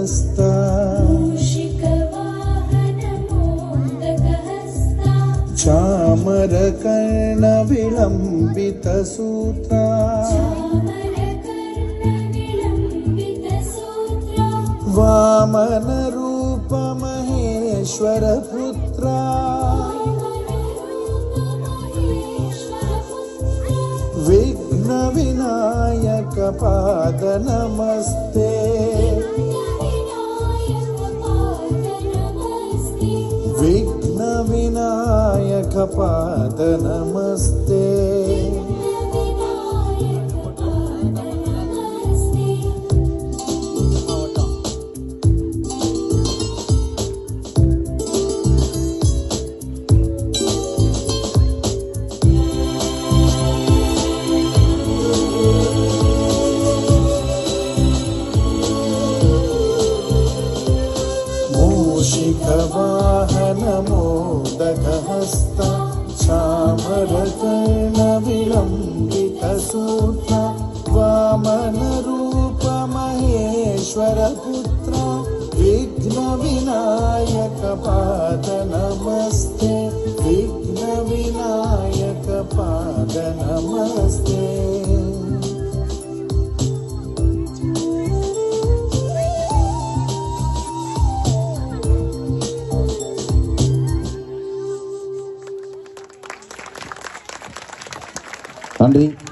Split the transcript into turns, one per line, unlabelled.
हस्ता चामरकर्ण विलंबित सूत्रा वामन रूप महेश्वर पुत्रा विघ्न विनायक पाद नमस्ते विघ्न विनायक पाद नमस्ते मूषिकवाहन मोदक हस्ता चामरकर्ण विलंबित सूत्रा वामन रूप महेश्वर पुत्रा विघ्न विनायक पाद नमस्ते विघ्न विनायक पाद नमस्ते
తండ్రి